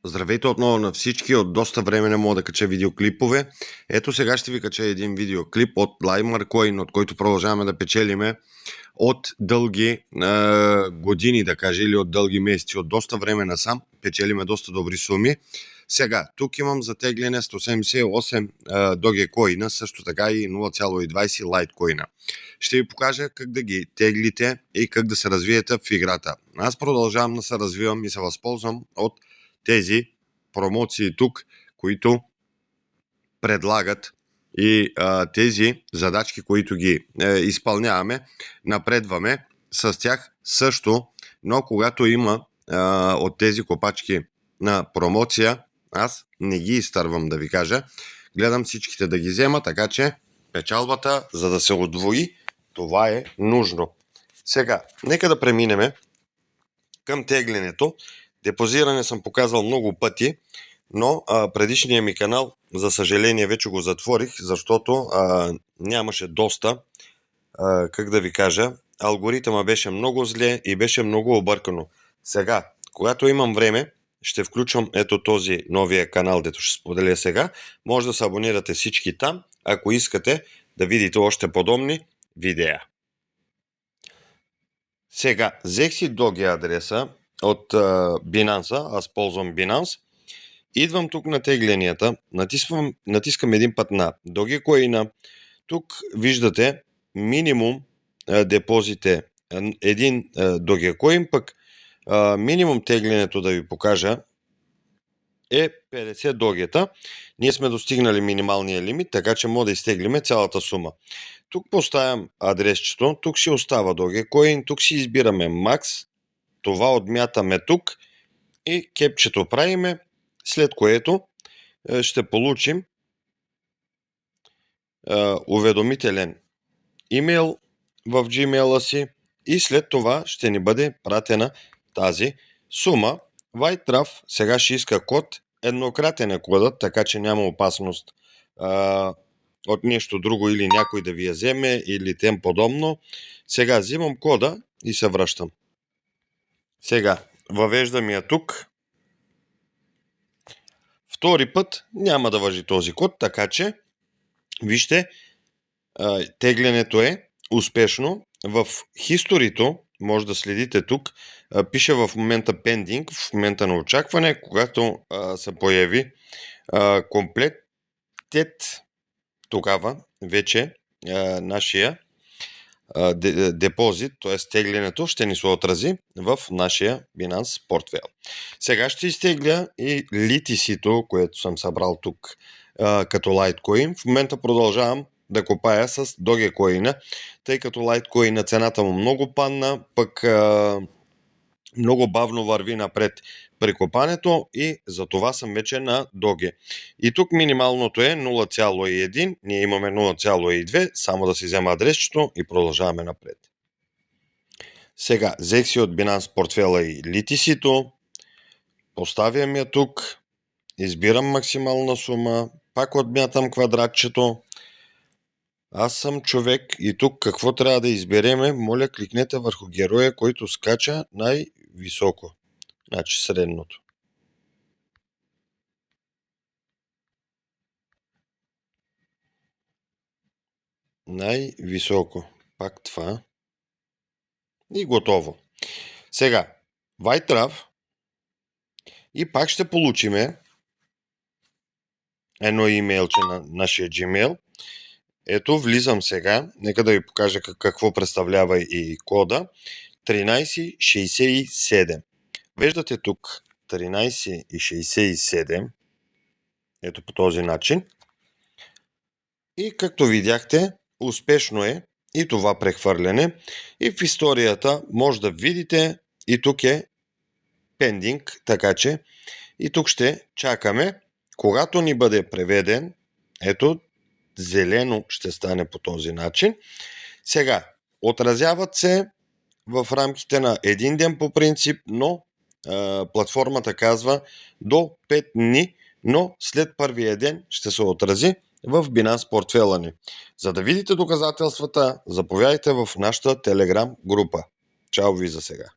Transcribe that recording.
Здравейте отново на всички. От доста време не мога да кача видеоклипове. Ето сега ще ви кача един видеоклип от LimeRcoin, от който продължаваме да печелиме от дълги години, да кажа, или от дълги месеци. От доста време насам печелиме доста добри суми. Сега, тук имам затегляне 178 Dogecoin, също така и 0,20 Litecoin. Ще ви покажа как да ги теглите и как да се развиете в играта. Аз продължавам да се развивам и се възползвам от тези промоции тук, които предлагат и тези задачки, които ги изпълняваме, напредваме с тях също, но когато има от тези копачки на промоция, аз не ги изтървам, да ви кажа. Гледам всичките да ги взема, така че печалбата, за да се удвои, това е нужно. Сега, нека да преминем към теглянето. Депозиране съм показал много пъти, но предишния ми канал, за съжаление, вече го затворих, защото нямаше доста, как да ви кажа, алгоритъма беше много зле и беше много объркано. Сега, когато имам време, ще включвам ето този новия канал, дето ще споделя сега. Може да се абонирате всички там, ако искате да видите още подобни видеа. Сега, взех си Doge адреса от Binance, аз ползвам Binance. Идвам тук на тегленията, натискам един път на Dogecoin. Тук виждате минимум депозит е един Dogecoin, пък минимум теглянето, да ви покажа, е 50 догета. Ние сме достигнали минималния лимит, така че мога да изтеглиме цялата сума. Тук поставям адресчето, тук ще остава Dogecoin, тук ще избираме Max, това отмятаме тук и кепчето правиме, след което ще получим уведомителен имейл в Gmail-а си и след това ще ни бъде пратена тази сума. WhiteTrav сега ще иска код, еднократен е кодът, така че няма опасност от нещо друго или някой да ви я вземе или тем подобно. Сега взимам кода и се връщам. Сега въвеждам я тук. Втори път няма да важи този код, така че вижте, теглянето е успешно. В хисторито може да следите тук, пише в момента pending, в момента на очакване, когато се появи комплектът, тогава вече нашия депозит, т.е. теглянето ще ни се отрази в нашия Binance портфейл. Сега ще изтегля и литисито, което съм събрал тук като Litecoin. В момента продължавам да копая с Dogecoin, тъй като Litecoin цената му много падна, пък много бавно върви напред при копането и за това съм вече на Doge. И тук минималното е 0,1, ние имаме 0,2, само да си взема адресчето и продължаваме напред. Сега, взех си от Binance портфела и литисито, поставям я тук, избирам максимална сума, пак отмятам квадратчето. Аз съм човек и тук какво трябва да избереме? Моля, кликнете върху героя, който скача най-високо. Значи средното. Най-високо. Пак това. И готово. Сега, WhiteTrav и пак ще получиме едно имейлче на нашия Gmail. Ето, влизам сега. Нека да ви покажа какво представлява и кода. 1367. Виждате тук 1367. Ето по този начин. И както видяхте, успешно е и това прехвърляне. И в историята може да видите и тук е pending, така че и тук ще чакаме. Когато ни бъде преведен, ето зелено ще стане по този начин. Сега, отразяват се в рамките на един ден по принцип, но платформата казва до 5 дни, но след първия ден ще се отрази в Binance портфела ни. За да видите доказателствата, заповядайте в нашата Telegram група. Чао ви за сега!